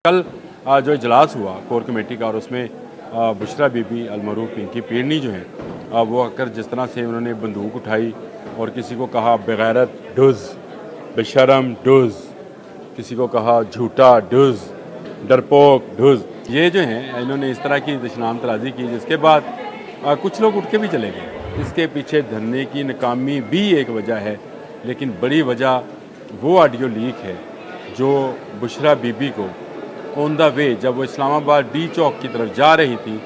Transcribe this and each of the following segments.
कल जो इजलास हुआ कोर कमेटी का और उसमें बुशरा बीबी अलमरूफ पिंकी पीरनी जो हैं वो आकर जिस तरह से उन्होंने बंदूक उठाई और किसी को कहा बेगैरत डुज़, बेशरम डुज़, किसी को कहा झूठा डुज़, डरपोक डुज़, ये जो हैं इन्होंने इस तरह की दशनाम तराजी की जिसके बाद कुछ लोग उठ के भी चले गए। इसके पीछे धरने की नाकामी भी एक वजह है, लेकिन बड़ी वजह वो ऑडियो लीक है जो बुशरा बीबी को ऑन द वे जब वो इस्लामाबाद डी चौक की तरफ जा रही थी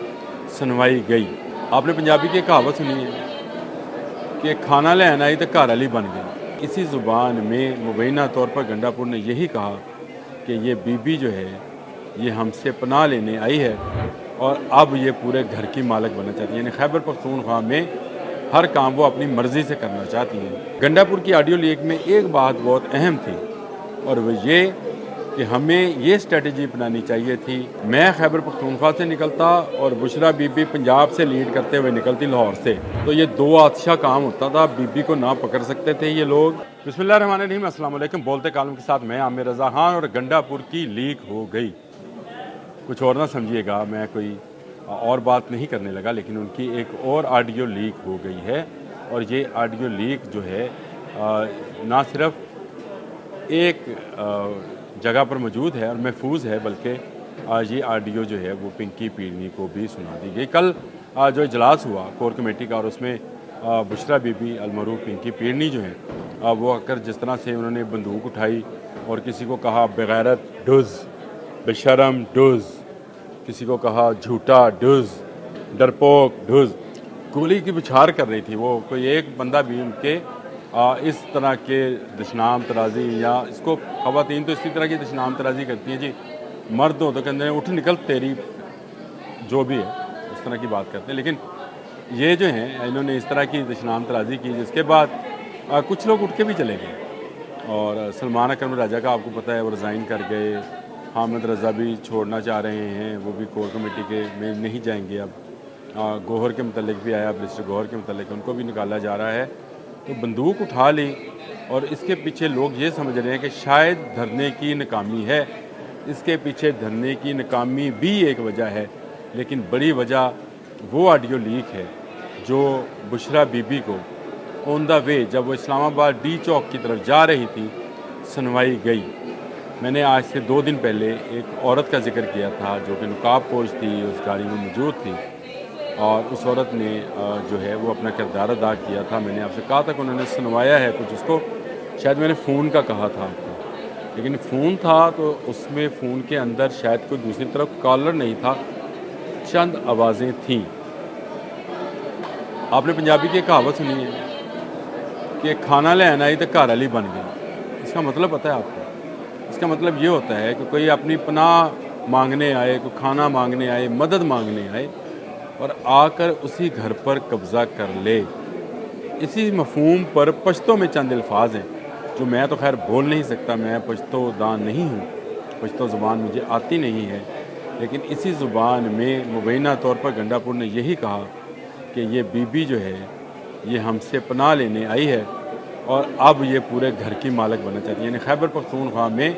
सुनवाई गई। आपने पंजाबी की कहावत सुनी है कि खाना लेन आई तो घर वाली बन गई। इसी ज़ुबान में मुबैना तौर पर गंडापुर ने यही कहा कि ये बीबी जो है ये हमसे पनाह लेने आई है और अब ये पूरे घर की मालिक बनना चाहती है। यानी खैबर पख्तूनख्वा में हर काम वो अपनी मर्ज़ी से करना चाहती हैं। गंडापुर की ऑडियो लीक में एक बात बहुत अहम थी और वह ये कि हमें ये स्ट्रेटजी अपनानी चाहिए थी। मैं खैबर पख्तूनख्वा से निकलता और बुशरा बीबी पंजाब से लीड करते हुए निकलती लाहौर से, तो ये दो अच्छा काम होता था। बीबी को ना पकड़ सकते थे ये लोग। बिस्मिल्लाहिर्रहमानिर्रहीम, अस्सलाम वालेकुम। बोलते कालम के साथ मैं आमिर रज़ा खान। और गंडापुर की लीक हो गई, कुछ और ना समझिएगा, मैं कोई और बात नहीं करने लगा, लेकिन उनकी एक और ऑडियो लीक हो गई है। और ये ऑडियो लीक जो है ना सिर्फ एक जगह पर मौजूद है और महफूज है, बल्कि ये ऑडियो जो है वो पिंकी पीरनी को भी सुना दी गई। कल जो इजलास हुआ कोर कमेटी का और उसमें बुशरा बीबी अलमरूफ पिंकी पीरनी जो हैं वो आकर जिस तरह से उन्होंने बंदूक उठाई और किसी को कहा बेगैरत डुज़, बेशरम डुज़, किसी को कहा झूठा डुज़, डरपोक डुज़, गोली की बौछार कर रही थी वो। कोई एक बंदा भी उनके इस तरह के दशनाम तराजी, या इसको ख़वातीन तो इसी तरह की दशनाम तराजी करती हैं जी, मर्द हो तो कहते हैं उठ निकल तेरी, जो भी है इस तरह की बात करते हैं। लेकिन ये जो हैं इन्होंने इस तरह की दशनाम तराजी की जिसके बाद कुछ लोग उठ के भी चले गए। और सलमान अकरम राजा का आपको पता है वो रिज़ाइन कर गए। हामिद रज़ा भी छोड़ना चाह रहे हैं, वो भी कोर कमेटी के में नहीं जाएंगे अब। गौहर के मतलब भी आया, मिनिस्टर गौहर के मतलब उनको भी निकाला जा रहा है। तो बंदूक उठा ली और इसके पीछे लोग ये समझ रहे हैं कि शायद धरने की नाकामी है। इसके पीछे धरने की नाकामी भी एक वजह है, लेकिन बड़ी वजह वो ऑडियो लीक है जो बुशरा बीबी को ऑन द वे जब वो इस्लामाबाद डी चौक की तरफ जा रही थी सुनवाई गई। मैंने आज से 2 दिन पहले एक औरत का जिक्र किया था जो कि नकाब पोश थी, उस गाड़ी में मौजूद थी और उस औरत ने जो है वो अपना किरदार अदा किया था। मैंने आपसे कहा था कि उन्होंने सुनवाया है कुछ, उसको शायद मैंने फ़ोन का कहा था आपको, लेकिन फ़ोन था तो उसमें फ़ोन के अंदर शायद कोई दूसरी तरफ कॉलर नहीं था, चंद आवाज़ें थीं। आपने पंजाबी की कहावत सुनी है कि खाना लेन आई तो घर वाली बन गई। इसका मतलब पता है आपको? इसका मतलब ये होता है कि कोई अपनी पनाह मांगने आए, कोई खाना मांगने आए, मदद मांगने आए और आकर उसी घर पर कब्ज़ा कर ले। इसी मफहूम पर पश्तो में चंद अल्फाज हैं जो मैं तो खैर बोल नहीं सकता, मैं पश्तो दान नहीं हूँ, पश्तो ज़ुबान मुझे आती नहीं है, लेकिन इसी ज़ुबान में मुबैना तौर पर गंडापुर ने यही कहा कि ये बीबी जो है ये हमसे पनाह लेने आई है और अब ये पूरे घर की मालिक बनना चाहती है। यानी खैबर पख्तूनख्वा में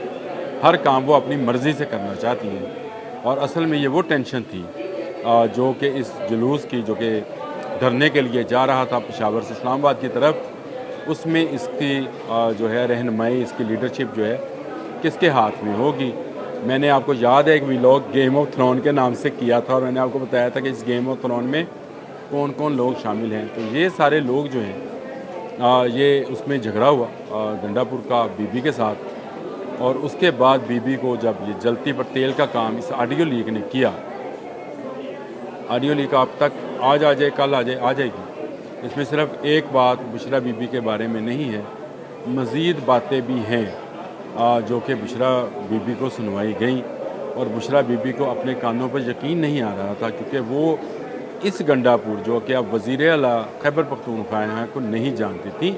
हर काम वो अपनी मर्ज़ी से करना चाहती हैं। और असल में ये वो टेंशन थी जो कि इस जुलूस की, जो कि धरने के लिए जा रहा था पेशावर से इस्लामाबाद की तरफ, उसमें इसकी जो है रहनुमाई, इसकी लीडरशिप जो है किसके हाथ में होगी। मैंने आपको याद है एक व्लॉग गेम ऑफ थ्रोन के नाम से किया था और मैंने आपको बताया था कि इस गेम ऑफ थ्रोन में कौन कौन लोग शामिल हैं। तो ये सारे लोग जो हैं ये उसमें झगड़ा हुआ गंडापुर का बीबी के साथ। और उसके बाद बीबी को जब ये जलती पर तेल का काम इस ऑडियो लीक ने किया, ऑडियो लीक आप तक आज आ जाए, कल आ जाएगी। इसमें सिर्फ एक बात बुशरा बीबी के बारे में नहीं है, मज़ीद बातें भी हैं जो कि बुशरा बीबी को सुनवाई गई। और बुशरा बीबी को अपने कानों पर यकीन नहीं आ रहा था, क्योंकि वो इस गंडापुर जो कि अब वज़ीर आला खैबर पख्तूनख्वा को नहीं जानती थी,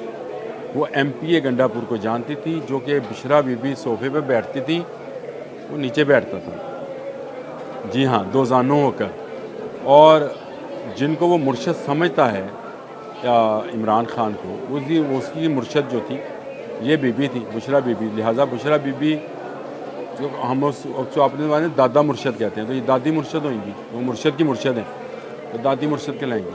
वो MPA गंडापुर को जानती थी। जो कि बुशरा बीबी सोफ़े पर बैठती थी, वो नीचे बैठता था, जी हाँ, दो जानों होकर। और जिनको वो मुर्शद समझता है इमरान खान को, उसकी मुर्शद जो थी ये बीबी थी, बुशरा बीबी। लिहाजा बुशरा बीबी जो हम जो अपने ज़माने में दादा मुर्शद कहते हैं, तो ये दादी मुर्शद होंगी, वो मुर्शद की मुर्शद हैं, तो दादी मुर्शद कहलाएंगी।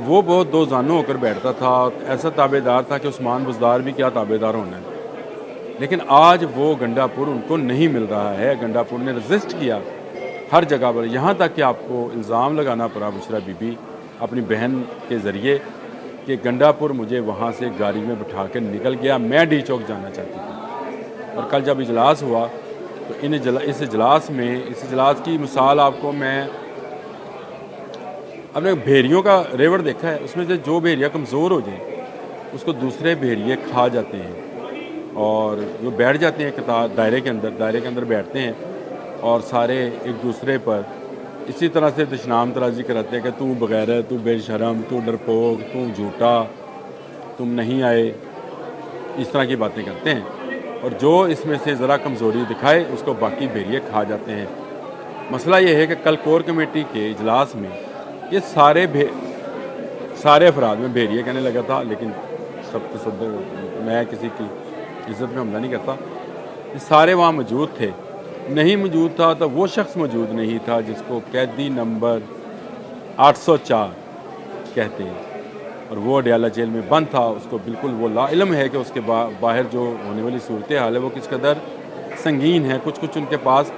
वो बहुत दो जानों होकर बैठता था, ऐसा ताबेदार था कि उस्मान बुज़दार भी क्या ताबेदार होना है। लेकिन आज वो गंडापुर उनको नहीं मिल रहा है। गंडापुर ने रजिस्ट किया हर जगह पर, यहाँ तक कि आपको इल्ज़ाम लगाना पड़ा बुशरा बीबी अपनी बहन के ज़रिए कि गंडापुर मुझे वहाँ से गाड़ी में बिठा कर निकल गया, मैं डी चौक जाना चाहती थी। और कल जब इजलास हुआ तो इस इजलास की मिसाल आपको मैं अपने भेड़ियों का रेवड़ देखा है, उसमें से जो भेड़िया कमज़ोर हो जाए उसको दूसरे भेड़िए खा जाते हैं और वो बैठ जाते हैं कतार दायरे के अंदर बैठते हैं और सारे एक दूसरे पर इसी तरह से दुश्मनाम तराजी कराते हैं कि तू बगैरत, तू बेशरम, तू डरपोक, तू झूठा, तुम नहीं आए, इस तरह की बातें करते हैं। और जो इसमें से ज़रा कमज़ोरी दिखाए उसको बाकी भेड़िए खा जाते हैं। मसला ये है कि कल कोर कमेटी के इजलास में ये सारे अफराद में भेड़िए कहने लगा था, लेकिन सब तसद्दुर, मैं किसी की इज़्ज़त में हमला नहीं करता, ये सारे वहाँ मौजूद थे। नहीं मौजूद था तो वो शख्स मौजूद नहीं था जिसको कैदी नंबर 804 कहते हैं और वो अडयाला जेल में बंद था। उसको बिल्कुल वो लाइल्म है कि उसके बाहर जो होने वाली सूरत हाल है वो किस कदर संगीन है। कुछ उनके पास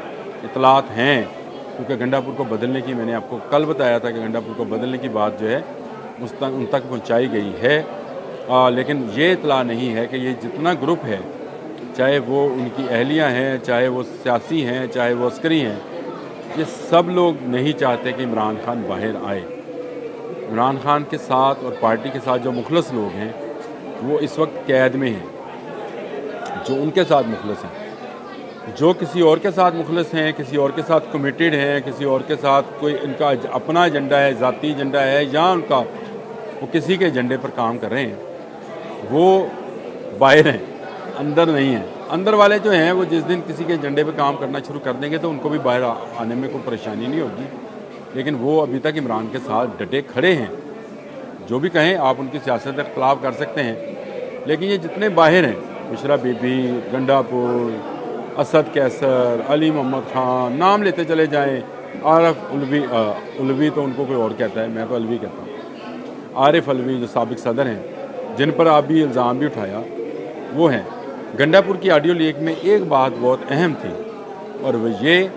इतलात हैं, क्योंकि गंडापुर को बदलने की, मैंने आपको कल बताया था कि गंडापुर को बदलने की बात जो है उन तक पहुँचाई गई है। लेकिन ये इतला नहीं है कि ये जितना ग्रुप है, चाहे वो उनकी अहलियाँ हैं, चाहे वो सियासी हैं, चाहे वो अस्करी हैं, ये सब लोग नहीं चाहते कि इमरान खान बाहर आए। इमरान खान के साथ और पार्टी के साथ जो मुखलस लोग हैं वो इस वक्त कैद में हैं, जो उनके साथ मुखलस हैं। जो किसी और के साथ मुखलस हैं, किसी और के साथ कमिटेड हैं, किसी और के साथ कोई इनका अपना एजेंडा है, ज़ाती एजेंडा है, या उनका वो किसी के एजेंडे पर काम कर रहे हैं, वो बाहर हैं, अंदर नहीं है। अंदर वाले जो हैं वो जिस दिन किसी के एजेंडे पे काम करना शुरू कर देंगे तो उनको भी बाहर आने में कोई परेशानी नहीं होगी। लेकिन वो अभी तक इमरान के साथ डटे खड़े हैं। जो भी कहें आप, उनकी सियासत के खिलाफ कर सकते हैं, लेकिन ये जितने बाहर हैं, बुशरा बीबी, गंडापुर, असद कैसर, अली मोहम्मद खान, नाम लेते चले जाएँ, आरिफ उलवी तो उनको कोई और कहता है, मैं तो अलवी कहता हूँ, आरिफ अलवी जो साबिक सदर हैं, जिन पर आप भी इल्ज़ाम भी उठाया, वो हैं। गंडापुर की ऑडियो लीक में एक बात बहुत अहम थी और वह ये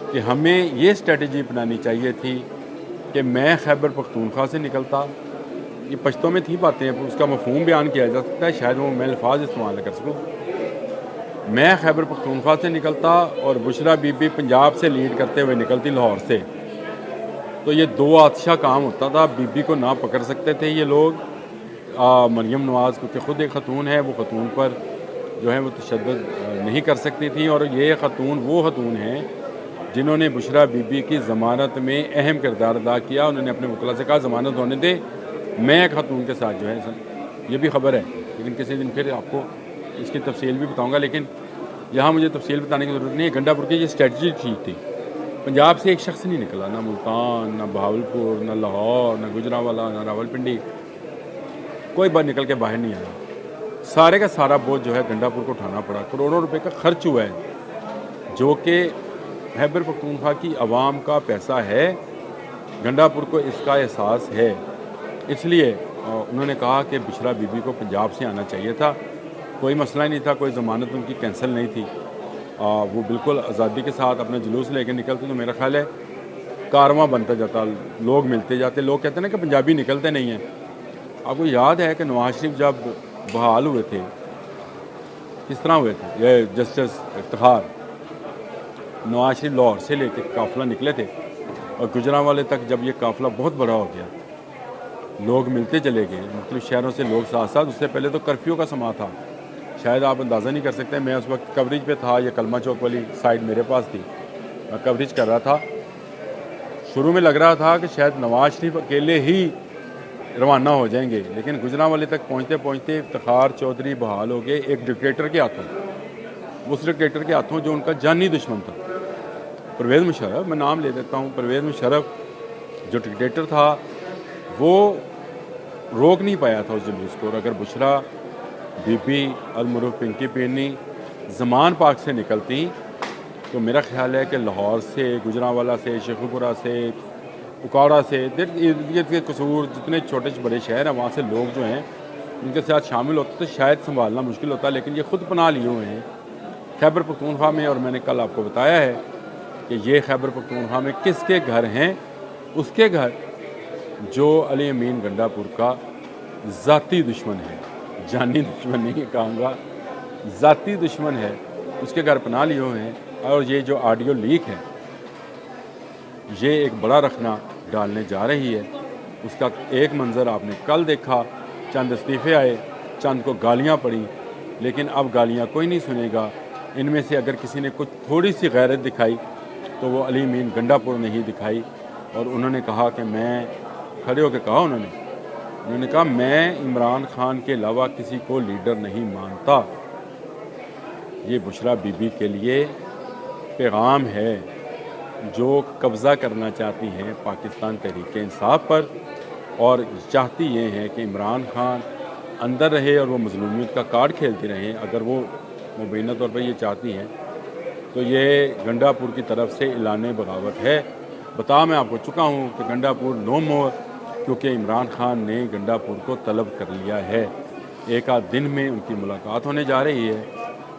कि हमें ये स्ट्रेटजी अपनानी चाहिए थी कि मैं खैबर पख्तूनख्वा से निकलता, ये पश्तो में थी बातें, उसका मफहूम बयान किया जा सकता है, शायद वो मैं अल्फाज इस्तेमाल कर सकूँ। मैं खैबर पख्तूनख्वा से निकलता और बुशरा बीबी पंजाब से लीड करते हुए निकलती लाहौर से, तो ये दो आतशा काम होता था। बीबी को ना पकड़ सकते थे ये लोग। मरियम नवाज़ क्योंकि ख़ुद एक ख़तून है, वो ख़तून पर जो है वो तशद्दुद नहीं कर सकती थी, और ये ख़तून वो ख़तून हैं जिन्होंने बुशरा बीबी की ज़मानत में अहम किरदार अदा किया। उन्होंने अपने वकला से कहा ज़मानत होने दे, मैं एक ख़तून के साथ जो है, ये भी खबर है, लेकिन किसी दिन फिर आपको इसकी तफसील भी बताऊँगा। लेकिन यहाँ मुझे तफसील बताने की ज़रूरत नहीं है। गंडापुर की ये स्ट्रेटजी ठीक थी। पंजाब से एक शख्स नहीं निकला, ना मुल्तान, ना बहावलपुर, ना लाहौर, ना गुजरांवाला, ना रावलपिंडी, कोई बार निकल के बाहर नहीं आया। सारे का सारा बोझ जो है गंडापुर को उठाना पड़ा। करोड़ों रुपए का खर्च हुआ है, जो कि खैबर पख्तूनख्वा की आवाम का पैसा है। गंडापुर को इसका एहसास है, इसलिए उन्होंने कहा कि बुशरा बीबी को पंजाब से आना चाहिए था। कोई मसला ही नहीं था, कोई ज़मानत उनकी कैंसिल नहीं थी। वो बिल्कुल आज़ादी के साथ अपना जुलूस लेकर निकलते, तो मेरा ख्याल है कारवां बनता जाता, लोग मिलते जाते। लोग कहते हैं ना कि पंजाबी निकलते नहीं हैं। आपको याद है कि नवाज शरीफ जब बहाल हुए थे, किस तरह हुए थे? ये जस्टिस इफ्तिखार, नवाज शरीफ लाहौर से लेके काफ़िला निकले थे और गुजरांवाले तक जब ये काफ़िला बहुत बड़ा हो गया, लोग मिलते चले गए, मुख्तलिफ शहरों से लोग साथ साथ। उससे पहले तो कर्फ्यू का समा था, शायद आप अंदाज़ा नहीं कर सकते। मैं उस वक्त कवरेज पे था, ये कलमा चौक वाली साइड मेरे पास थी, मैं कवरेज कर रहा था। शुरू में लग रहा था कि शायद नवाज शरीफ अकेले ही रवाना हो जाएंगे, लेकिन गुजरांवाले तक पहुँचते पहुँचते इफ्तिखार चौधरी बहाल हो गए एक डिक्टेटर के हाथों। उस डिक्टेटर के हाथों जो उनका जानी दुश्मन था, परवेज़ मुशर्रफ, मैं नाम ले देता हूँ। परवेज़ मुशर्रफ जो डिक्टेटर था, वो रोक नहीं पाया था उस जुलूस को। और अगर बुशरा बीबी अलमरूफ पिंकी पीनी ज़मान पाक से निकलती तो मेरा ख्याल है कि लाहौर से, गुजरांवाला से, शेखुपुरा से, उकाड़ा से, इर्द गिर्द के कसूर जितने छोटे से बड़े शहर हैं वहाँ से लोग जो हैं उनके साथ शामिल होते तो शायद संभालना मुश्किल होता, लेकिन ये खुद पनाह लिए हुए हैं खैबर पख्तूनख्वा में। और मैंने कल आपको बताया है कि ये खैबर पख्तूनख्वा में किसके घर हैं, उसके घर जो अली अमीन गंडापुर का ज़ाती दुश्मन है, जानी दुश्मन नहीं कहूँगा, ज़ाती दुश्मन है, उसके घर पनाह लिए हुए हैं। और ये जो ऑडियो लीक है ये एक बड़ा रखना डालने जा रही है। उसका एक मंज़र आपने कल देखा, चंद इस्तीफ़े आए, चंद को गालियाँ पड़ी, लेकिन अब गालियाँ कोई नहीं सुनेगा। इनमें से अगर किसी ने कुछ थोड़ी सी गैरत दिखाई तो वो अली अमीन गंडापुर ने ही दिखाई। और उन्होंने कहा कि मैं, खड़े होकर कहा उन्होंने कहा मैं इमरान खान के अलावा किसी को लीडर नहीं मानता। ये बुशरा बीबी के लिए पैगाम है जो कब्ज़ा करना चाहती हैं पाकिस्तान तहरीक इंसाफ पर, और चाहती ये हैं कि इमरान खान अंदर रहे और वो मज़लूमियत का कार्ड खेलती रहें। अगर वो मुबैना तौर पर ये चाहती हैं तो ये गंडापुर की तरफ से ऐलान बगावत है। बता मैं आपको चुका हूँ कि गंडापुर नो मोर, क्योंकि इमरान खान ने गंडापुर को तलब कर लिया है। एक आध दिन में उनकी मुलाकात होने जा रही है,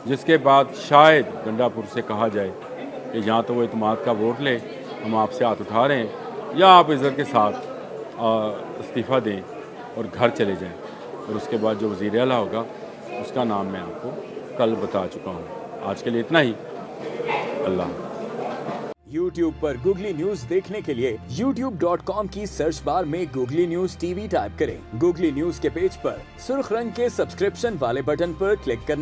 जिसके बाद शायद गंडापुर से कहा जाए कि यहाँ तो वो इत्मीनान का वोट ले, हम आपसे हाथ उठा रहे हैं, या आप इज़्ज़त के साथ इस्तीफ़ा दें और घर चले जाएं। और उसके बाद जो वज़ीर आला होगा उसका नाम मैं आपको कल बता चुका हूँ। आज के लिए इतना ही। अल्लाह। YouTube पर गूगली न्यूज देखने के लिए youtube.com की सर्च बार में गूगली न्यूज टीवी टाइप करें। गूगली न्यूज के पेज पर सुर्ख रंग के सब्सक्रिप्शन वाले बटन पर क्लिक करना